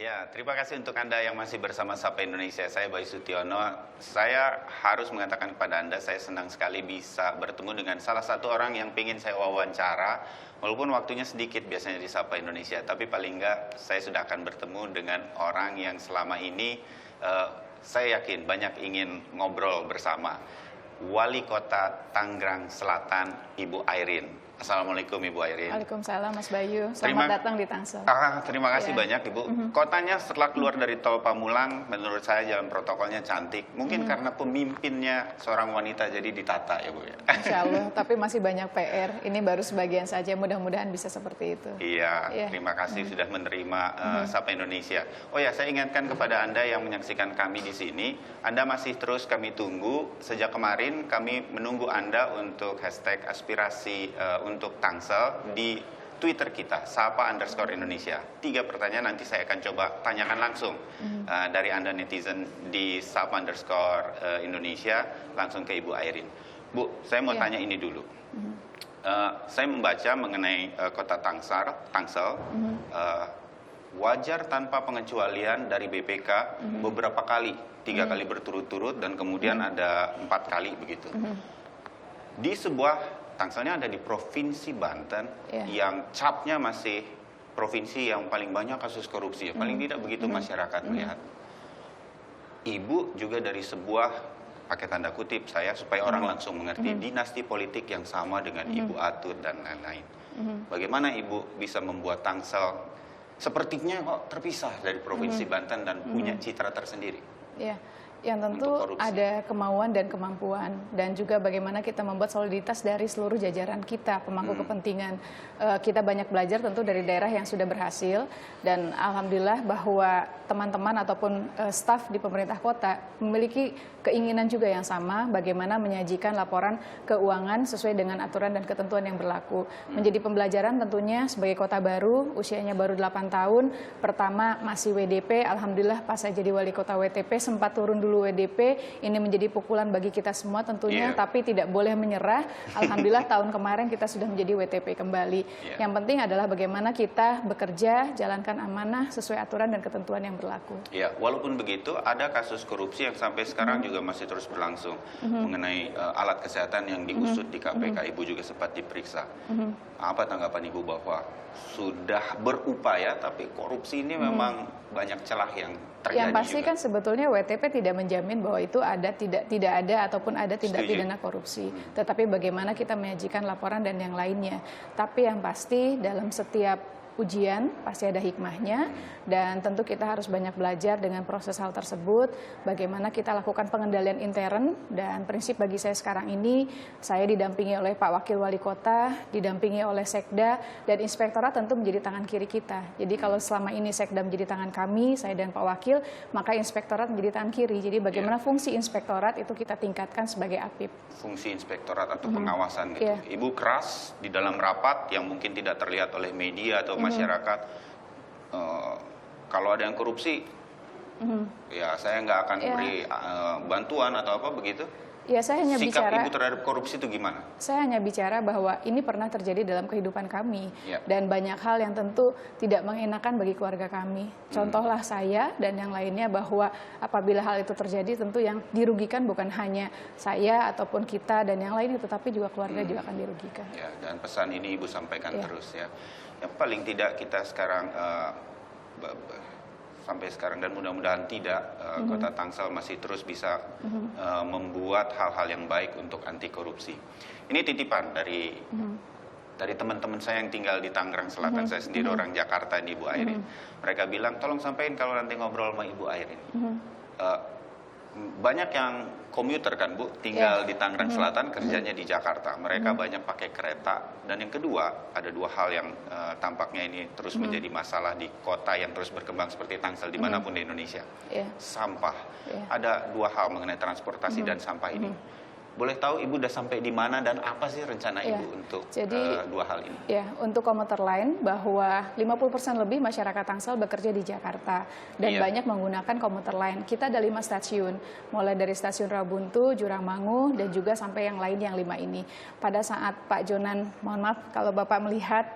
Ya, terima kasih untuk Anda yang masih bersama Sapa Indonesia. Saya Bayu Sutiono. Saya harus mengatakan kepada Anda, saya senang sekali bisa bertemu dengan salah satu orang yang ingin saya wawancara. Walaupun waktunya sedikit biasanya di Sapa Indonesia, tapi paling enggak saya sudah akan bertemu dengan orang yang selama ini saya yakin banyak ingin ngobrol bersama. Wali Kota Tangerang Selatan, Ibu Airin. Assalamualaikum Ibu Airin. Waalaikumsalam Mas Bayu. Selamat datang di Tangsel. Terima kasih banyak Ibu. Kotanya setelah keluar dari Tol Pamulang, menurut saya jalan protokolnya cantik. Mungkin karena pemimpinnya seorang wanita jadi ditata ya Bu ya. Insya Allah, tapi masih banyak PR. Ini baru sebagian saja, mudah-mudahan bisa seperti itu. Iya, terima kasih sudah menerima Sapa Indonesia. Oh ya, saya ingatkan kepada Anda yang menyaksikan kami di sini, Anda masih terus kami tunggu. Sejak kemarin kami menunggu Anda untuk hashtag aspirasi untuk Tangsel di Twitter kita, Sapa_Indonesia. 3 pertanyaan nanti saya akan coba tanyakan langsung dari Anda netizen di Sapa_Indonesia langsung ke Ibu Airin. Bu, saya mau tanya ini dulu. Saya membaca mengenai kota Tangsel, wajar tanpa pengecualian dari BPK beberapa kali, 3 kali berturut-turut dan kemudian ada 4 kali begitu. Di sebuah Tangselnya ada di Provinsi Banten yang capnya masih provinsi yang paling banyak kasus korupsi, paling tidak begitu masyarakat melihat. Ibu juga dari sebuah, pakai tanda kutip saya supaya orang langsung mengerti, dinasti politik yang sama dengan Ibu Atur dan lain-lain. Bagaimana Ibu bisa membuat Tangsel sepertinya kok terpisah dari Provinsi Banten dan punya citra tersendiri? Ya. Yang tentu ada kemauan dan kemampuan, dan juga bagaimana kita membuat soliditas dari seluruh jajaran kita, pemangku kepentingan. Kita banyak belajar tentu dari daerah yang sudah berhasil, dan alhamdulillah bahwa teman-teman ataupun staf di pemerintah kota memiliki keinginan juga yang sama, bagaimana menyajikan laporan keuangan sesuai dengan aturan dan ketentuan yang berlaku. Menjadi pembelajaran tentunya sebagai kota baru, usianya baru 8 tahun, pertama masih WDP, alhamdulillah pas saya jadi wali kota WTP sempat turun dulu WDP, ini menjadi pukulan bagi kita semua tentunya, tapi tidak boleh menyerah. Alhamdulillah tahun kemarin kita sudah menjadi WTP kembali. Yang penting adalah bagaimana kita bekerja, jalankan amanah sesuai aturan dan ketentuan yang berlaku. Ya, walaupun begitu ada kasus korupsi yang sampai sekarang juga masih terus berlangsung mengenai alat kesehatan yang diusut di KPK. Ibu juga sempat diperiksa. Apa tanggapan Ibu bahwa sudah berupaya tapi korupsi ini memang banyak celah yang terjadi? Yang pasti juga kan sebetulnya WTP tidak menjamin bahwa itu ada tidak ada ataupun ada tindak pidana korupsi. Tetapi bagaimana kita menyajikan laporan dan yang lainnya. Tapi yang pasti dalam setiap ujian pasti ada hikmahnya, dan tentu kita harus banyak belajar dengan proses hal tersebut, bagaimana kita lakukan pengendalian intern. Dan prinsip bagi saya sekarang ini, saya didampingi oleh Pak Wakil Wali Kota, didampingi oleh Sekda, dan Inspektorat tentu menjadi tangan kiri kita. Jadi kalau selama ini Sekda menjadi tangan kami, saya dan Pak Wakil, maka Inspektorat menjadi tangan kiri. Jadi bagaimana fungsi Inspektorat itu kita tingkatkan sebagai APIP. Fungsi Inspektorat atau pengawasan gitu. Ibu keras di dalam rapat yang mungkin tidak terlihat oleh media atau masyarakat, kalau ada yang korupsi, ya saya nggak akan beri bantuan atau apa begitu. Ya, saya hanya sikap bicara, Ibu terhadap korupsi itu gimana? Saya hanya bicara bahwa ini pernah terjadi dalam kehidupan kami, dan banyak hal yang tentu tidak mengenakan bagi keluarga kami. Contohlah saya dan yang lainnya, bahwa apabila hal itu terjadi tentu yang dirugikan bukan hanya saya ataupun kita dan yang lainnya, tetapi juga keluarga juga akan dirugikan. Ya, dan pesan ini Ibu sampaikan terus ya. Yang paling tidak kita sekarang sampai sekarang, dan mudah-mudahan tidak, Kota Tangsel masih terus bisa membuat hal-hal yang baik untuk anti korupsi. Ini titipan dari teman-teman saya yang tinggal di Tangerang Selatan. Saya sendiri orang Jakarta ini, Ibu Airin. Mereka bilang tolong sampaikan kalau nanti ngobrol sama Ibu Airin. Banyak yang komuter kan Bu, tinggal di Tangerang Selatan, kerjanya di Jakarta. Mereka banyak pakai kereta. Dan yang kedua, ada 2 hal yang tampaknya ini terus menjadi masalah di kota yang terus berkembang seperti Tangsel dimanapun di Indonesia. Sampah. Ada 2 hal mengenai transportasi dan sampah ini. boleh tahu Ibu udah sampai di mana dan apa sih rencana Ibu untuk dua hal ini? Ya, untuk komuter lain bahwa 50% lebih masyarakat Tangsel bekerja di Jakarta dan banyak menggunakan komuter lain. Kita ada 5 stasiun, mulai dari stasiun Rabuntu, Jurangmangu, dan juga sampai yang lain yang 5 ini. Pada saat Pak Jonan, mohon maaf kalau Bapak melihat,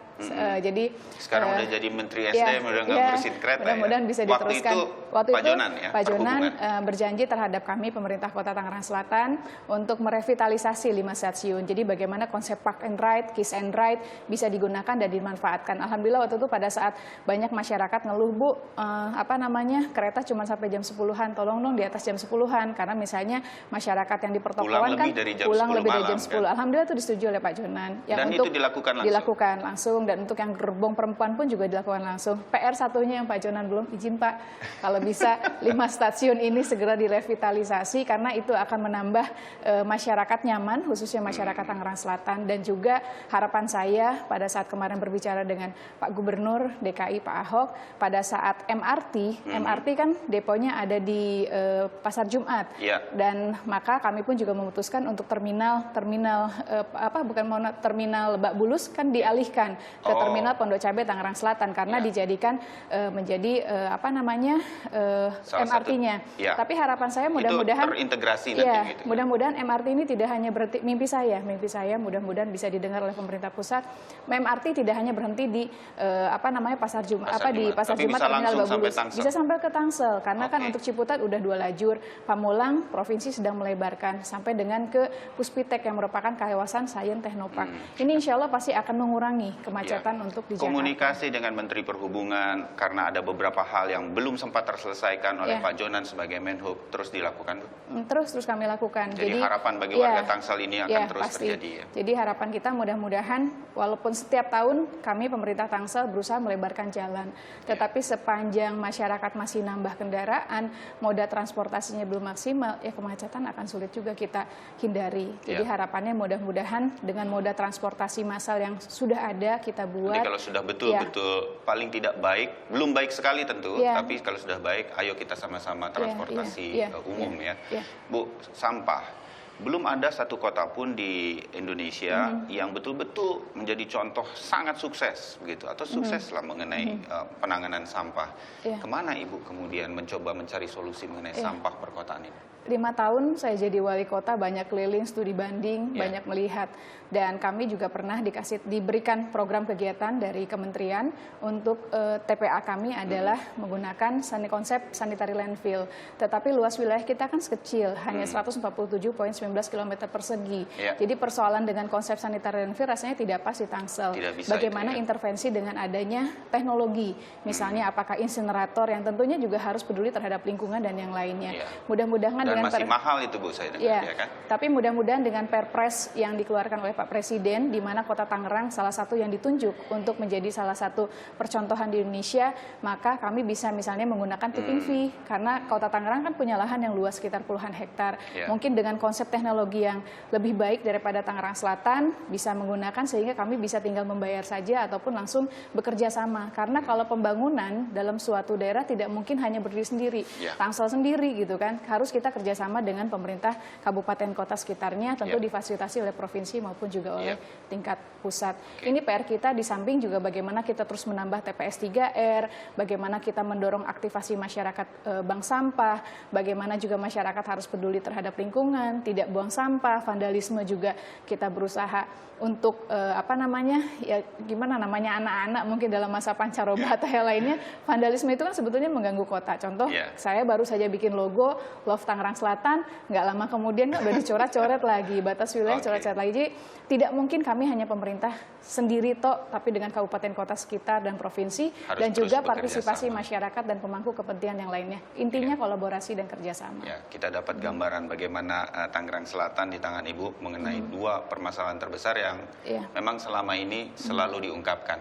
jadi sekarang udah jadi Menteri SDM, udah nggak ngurusin kereta. Mudah-mudahan bisa diteruskan. Waktu itu Pak Jonan berjanji terhadap kami pemerintah Kota Tangerang Selatan untuk merevitalisasi 5 stasiun. Jadi bagaimana konsep park and ride, kiss and ride bisa digunakan dan dimanfaatkan. Alhamdulillah waktu itu pada saat banyak masyarakat ngeluh, Bu, kereta cuma sampai jam 10-an, tolong dong di atas jam 10-an, karena misalnya masyarakat yang di pertokoan kan pulang lebih dari jam 10. Alhamdulillah itu disetujui oleh Pak Jonan. Dan itu dilakukan langsung. Dan untuk yang gerbong perempuan pun juga dilakukan langsung. PR satunya yang Pak Jonan belum izin, Pak, kalau bisa 5 stasiun ini segera direvitalisasi, karena itu akan menambah masyarakat nyaman, khususnya masyarakat Tangerang Selatan. Dan juga harapan saya pada saat kemarin berbicara dengan Pak Gubernur DKI Pak Ahok, pada saat MRT kan deponya ada di Pasar Jumat, dan maka kami pun juga memutuskan untuk terminal Lebak Bulus kan dialihkan ke terminal Pondok Cabe Tangerang Selatan, karena dijadikan menjadi MRT-nya. Tapi harapan saya mudah-mudahan terintegrasi mudah-mudahan MRT ini tidak hanya berhenti, mimpi saya mudah-mudahan bisa didengar oleh pemerintah pusat. MRT tidak hanya berhenti di Pasar Jumat, di Pasar Jumat terminal Lebak Bulus, bisa sampai ke Tangsel, karena kan untuk Ciputat udah 2 lajur. Pamulang provinsi sedang melebarkan sampai dengan ke Puspitek yang merupakan kawasan Sains Teknopark. Ini insya Allah pasti akan mengurangi kemacetan untuk di Jakarta. Komunikasi dengan Menteri Perhubungan, karena ada beberapa hal yang belum sempat terselesaikan oleh Pak Jonan sebagai Menhub, terus dilakukan? Terus kami lakukan. Jadi harapan bagi warga Tangsel ini akan terus terjadi ya? Jadi harapan kita mudah-mudahan, walaupun setiap tahun kami pemerintah Tangsel berusaha melebarkan jalan, tetapi sepanjang masyarakat masih nambah kendaraan, moda transportasinya belum maksimal, ya kemacetan akan sulit juga kita hindari. Jadi harapannya mudah-mudahan dengan moda transportasi massal yang sudah ada kita buat. Jadi kalau sudah betul-betul paling tidak baik, belum baik sekali tentu, tapi kalau sudah baik, ayo kita sama-sama transportasi umum ya. Bu, sampah. Belum ada satu kota pun di Indonesia yang betul-betul menjadi contoh sangat sukses begitu, atau sukses lah mengenai penanganan sampah. Kemana Ibu kemudian mencoba mencari solusi mengenai sampah perkotaan ini? 5 tahun saya jadi wali kota, banyak keliling, studi banding, banyak melihat. Dan kami juga pernah diberikan program kegiatan dari kementerian untuk TPA kami adalah menggunakan konsep sanitary landfill. Tetapi luas wilayah kita kan kecil, hanya 147,19 km persegi. Jadi persoalan dengan konsep sanitary landfill rasanya tidak pas di Tangsel. Bagaimana intervensi dengan adanya teknologi, misalnya apakah insinerator yang tentunya juga harus peduli terhadap lingkungan dan yang lainnya. Mudah-mudahan dan masih mahal itu Bu, saya dengar, ya kan? Tapi mudah-mudahan dengan Perpres yang dikeluarkan oleh Pak Presiden, di mana Kota Tangerang salah satu yang ditunjuk untuk menjadi salah satu percontohan di Indonesia, maka kami bisa misalnya menggunakan tipping fee, karena Kota Tangerang kan punya lahan yang luas sekitar puluhan hektar. Mungkin dengan konsep teknologi yang lebih baik daripada Tangerang Selatan, bisa menggunakan sehingga kami bisa tinggal membayar saja ataupun langsung bekerja sama. Karena kalau pembangunan dalam suatu daerah tidak mungkin hanya berdiri sendiri, Tangsel sendiri gitu kan, harus kita kerjasama dengan pemerintah kabupaten kota sekitarnya, tentu difasilitasi oleh provinsi maupun juga oleh tingkat pusat. Ini PR kita, di samping juga bagaimana kita terus menambah TPS 3R, bagaimana kita mendorong aktivasi masyarakat bank sampah, bagaimana juga masyarakat harus peduli terhadap lingkungan, tidak buang sampah, vandalisme juga kita berusaha untuk gimana namanya anak-anak mungkin dalam masa pancaroba atau yang lainnya, vandalisme itu kan sebetulnya mengganggu kota. Contoh, saya baru saja bikin logo Love Tangerang Selatan, nggak lama kemudian udah dicoret-coret lagi, batas wilayah coret-coret lagi. Jadi tidak mungkin kami hanya pemerintah sendiri tapi dengan kabupaten kota sekitar dan provinsi, harus dan juga partisipasi masyarakat dan pemangku kepentingan yang lainnya. Intinya kolaborasi dan kerjasama. Kita dapat gambaran bagaimana Tangerang Selatan di tangan Ibu mengenai 2 permasalahan terbesar yang memang selama ini selalu diungkapkan.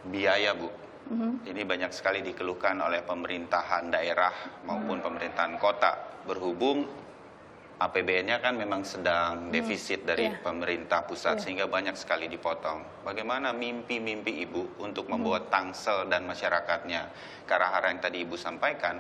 Biaya, Bu. Ini banyak sekali dikeluhkan oleh pemerintahan daerah maupun pemerintahan kota, berhubung APBN-nya kan memang sedang defisit dari pemerintah pusat, sehingga banyak sekali dipotong. Bagaimana mimpi-mimpi Ibu untuk membawa Tangsel dan masyarakatnya ke arah yang tadi Ibu sampaikan,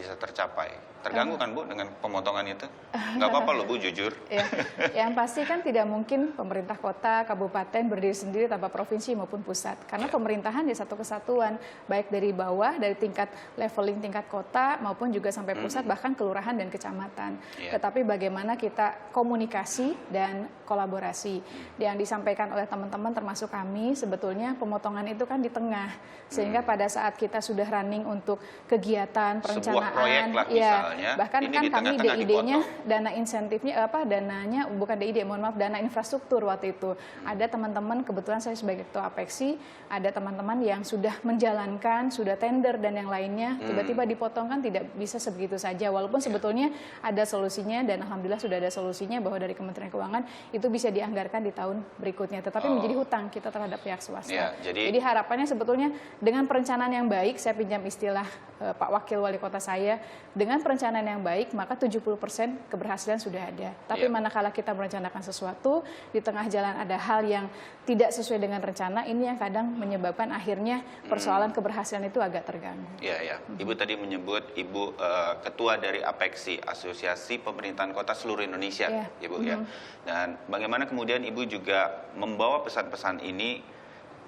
bisa tercapai? Terganggu kan Bu dengan pemotongan itu? Nggak apa-apa loh Bu, jujur. Ya, yang pasti kan tidak mungkin pemerintah kota, kabupaten berdiri sendiri tanpa provinsi maupun pusat. Karena pemerintahan ya satu kesatuan, baik dari bawah, dari tingkat leveling tingkat kota maupun juga sampai pusat, bahkan kelurahan dan kecamatan. Tetapi bagaimana kita komunikasi dan kolaborasi. Yang disampaikan oleh teman-teman termasuk kami, sebetulnya pemotongan itu kan di tengah. Sehingga pada saat kita sudah running untuk kegiatan, perencanaan, sebuah proyek lah misalnya, bahkan ini kan di kami tengah-tengah DID-nya, dipotong. dana insentifnya dananya bukan DID, mohon maaf, dana infrastruktur waktu itu. Ada teman-teman, kebetulan saya sebagai ketua Apexi, ada teman-teman yang sudah menjalankan, sudah tender dan yang lainnya, tiba-tiba dipotong kan tidak bisa sebegitu saja. Walaupun sebetulnya ada solusinya dan alhamdulillah sudah ada solusinya bahwa dari Kementerian Keuangan itu bisa dianggarkan di tahun berikutnya. Tetapi menjadi hutang kita terhadap pihak swasta. Jadi harapannya sebetulnya dengan perencanaan yang baik, saya pinjam istilah Pak Wakil Wali Kota saya, dengan perencanaan yang baik maka 70% keberhasilan sudah ada. Tapi manakala kita merencanakan sesuatu, di tengah jalan ada hal yang tidak sesuai dengan rencana, ini yang kadang menyebabkan akhirnya persoalan keberhasilan itu agak terganggu. Iya. Ibu tadi menyebut Ibu ketua dari Apexi, Asosiasi Pemerintahan Kota Seluruh Indonesia, Ibu ya. Dan bagaimana kemudian Ibu juga membawa pesan-pesan ini,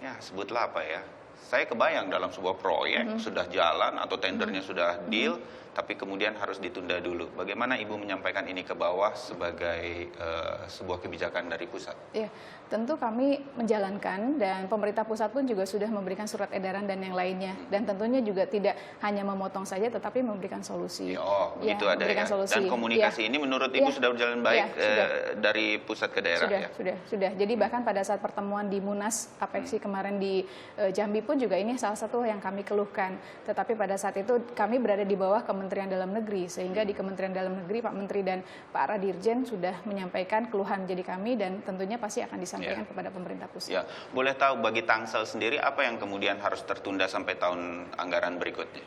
ya sebutlah apa ya, saya kebayang dalam sebuah proyek sudah jalan atau tendernya sudah deal, tapi kemudian harus ditunda dulu. Bagaimana Ibu menyampaikan ini ke bawah sebagai sebuah kebijakan dari pusat? Ya, tentu kami menjalankan dan pemerintah pusat pun juga sudah memberikan surat edaran dan yang lainnya. Dan tentunya juga tidak hanya memotong saja, tetapi memberikan solusi. Itu ada ya. Solusi. Dan komunikasi ini menurut Ibu sudah berjalan baik dari pusat ke daerah Sudah. Jadi bahkan pada saat pertemuan di Munas Apexi kemarin di Jambi pun juga ini salah satu yang kami keluhkan. Tetapi pada saat itu kami berada di bawah Kementerian Dalam Negeri, sehingga di Kementerian Dalam Negeri Pak Menteri dan Pak Radirjen sudah menyampaikan keluhan jadi kami dan tentunya pasti akan disampaikan kepada pemerintah pusat. Ya, boleh tahu bagi Tangsel sendiri apa yang kemudian harus tertunda sampai tahun anggaran berikutnya?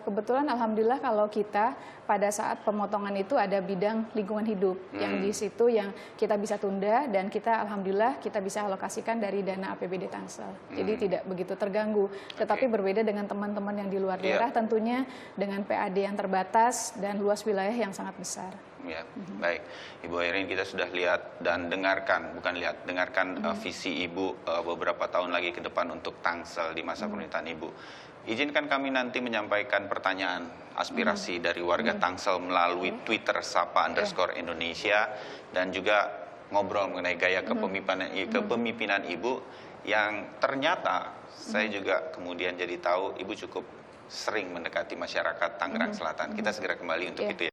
Kebetulan alhamdulillah kalau kita pada saat pemotongan itu ada bidang lingkungan hidup yang di situ yang kita bisa tunda dan kita alhamdulillah kita bisa alokasikan dari dana APBD Tangsel. Jadi tidak begitu terganggu. Tetapi berbeda dengan teman-teman yang di luar daerah tentunya dengan PAD yang terbatas dan luas wilayah yang sangat besar. Ya, baik. Ibu Airin, kita sudah lihat dan dengarkan, dengarkan visi Ibu beberapa tahun lagi ke depan untuk Tangsel di masa pemerintahan Ibu. Izinkan kami nanti menyampaikan pertanyaan aspirasi dari warga Tangsel melalui Twitter @sapa_Indonesia dan juga ngobrol mengenai gaya kepemimpinan Ibu yang ternyata saya juga kemudian jadi tahu Ibu cukup sering mendekati masyarakat Tangerang Selatan. Kita segera kembali untuk itu ya.